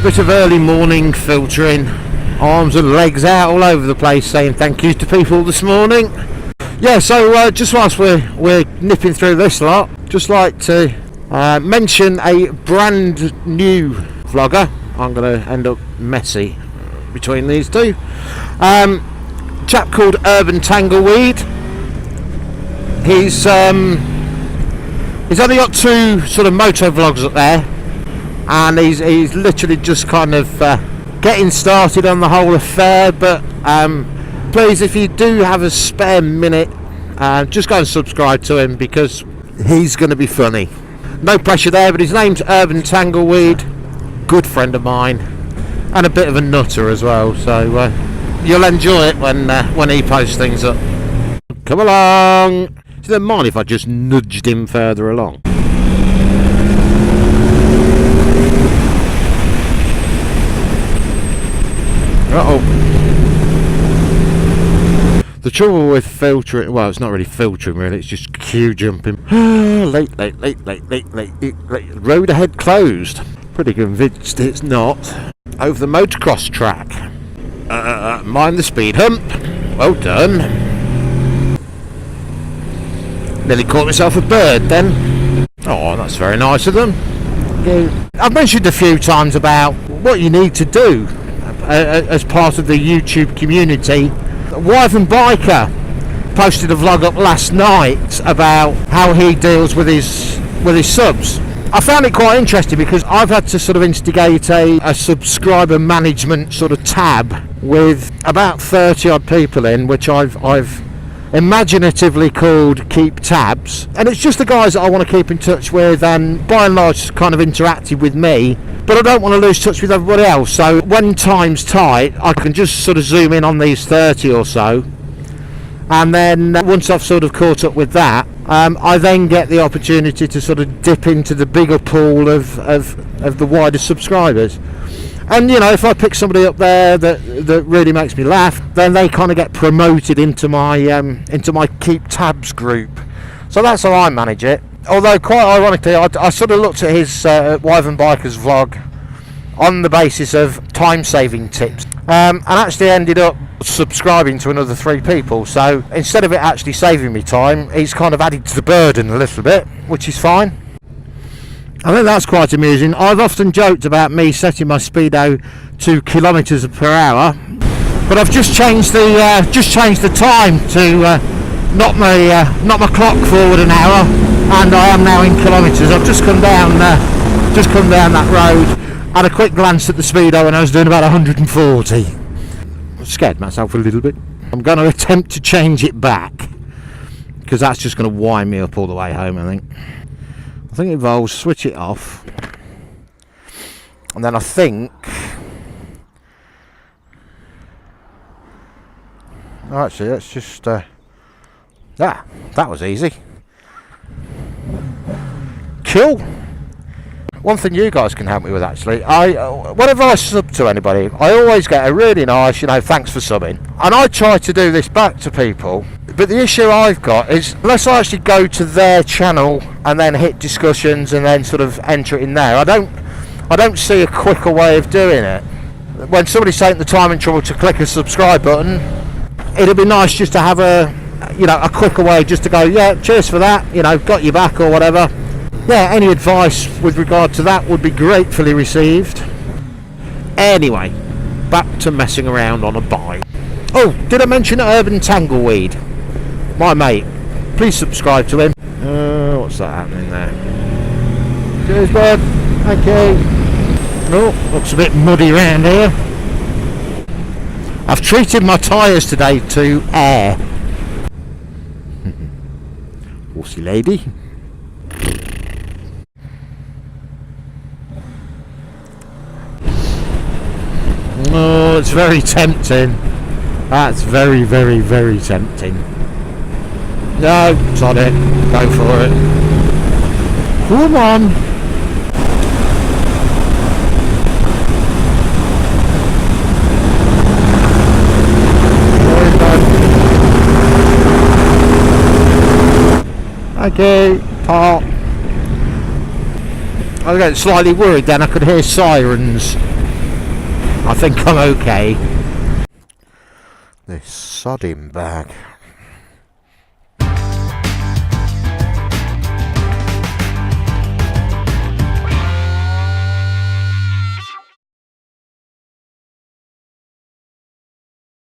Bit of early morning filtering, arms and legs out all over the place, saying thank you to people this morning. Yeah, so just whilst we're nipping through this lot, just like to mention a brand new vlogger. I'm going to end up messy between these two. Chap called Tangleweed. He's only got 2 sort of moto vlogs up there, and he's literally just kind of getting started on the whole affair. But please, if you do have a spare minute, just go and subscribe to him, because he's going to be funny. No pressure there, but his name's Tangleweed, good friend of mine, and a bit of a nutter as well, so you'll enjoy it when he posts things up. Come along. So don't mind if I just nudged him further along. Uh-oh. The trouble with filtering, well, it's not really filtering really, it's just queue jumping. late. Road ahead closed. Pretty convinced it's not. Over the motocross track. Mind the speed hump. Well done. Nearly caught myself a bird then. Oh, that's very nice of them. I've mentioned a few times about what you need to do as part of the YouTube community. Wyvernbiker posted a vlog up last night about how he deals with his subs. I found it quite interesting because I've had to sort of instigate a subscriber management sort of tab with about 30 odd people in, which I've imaginatively called Keep Tabs, and it's just the guys that I want to keep in touch with, and by and large kind of interactive with me, but I don't want to lose touch with everybody else. So when time's tight, I can just sort of zoom in on these 30 or so, and then once I've sort of caught up with that, I then get the opportunity to sort of dip into the bigger pool of the wider subscribers. And you know, if I pick somebody up there that really makes me laugh, then they kind of get promoted into my Keep Tabs group. So that's how I manage it. Although quite ironically, I sort of looked at his Wyvernbikers vlog on the basis of time-saving tips, and actually ended up subscribing to another 3 people. So instead of it actually saving me time, he's kind of added to the burden a little bit, which is fine. I think that's quite amusing. I've often joked about me setting my speedo to kilometres per hour, but I've just changed the time to knock my clock forward an hour, and I am now in kilometres. I've just come down that road, had a quick glance at the speedo, and I was doing about 140. I scared myself a little bit. I'm going to attempt to change it back, because that's just going to wind me up all the way home, I think. I think it involves switch it off, and then I think, oh, actually let's just that was easy. Cool. One thing you guys can help me with, actually, whenever I sub to anybody, I always get a really nice, thanks for subbing, and I try to do this back to people. But the issue I've got is, unless I actually go to their channel and then hit discussions and then sort of enter it in there, I don't see a quicker way of doing it. When somebody's taking the time and trouble to click a subscribe button, it'd be nice just to have a quicker way just to go, yeah, cheers for that, got your back or whatever. Yeah, any advice with regard to that would be gratefully received. Anyway, back to messing around on a bike. Oh, did I mention Tangleweed? My mate. Please subscribe to him. What's that happening there? Cheers, bud. Thank you. Oh, looks a bit muddy around here. I've treated my tyres today to air. Horsey lady. Oh, it's very tempting. That's very, very, very tempting. No, sod it. Go for it. Come on. Okay, top. I was getting slightly worried then. I could hear sirens I think I'm okay. This sodding bag.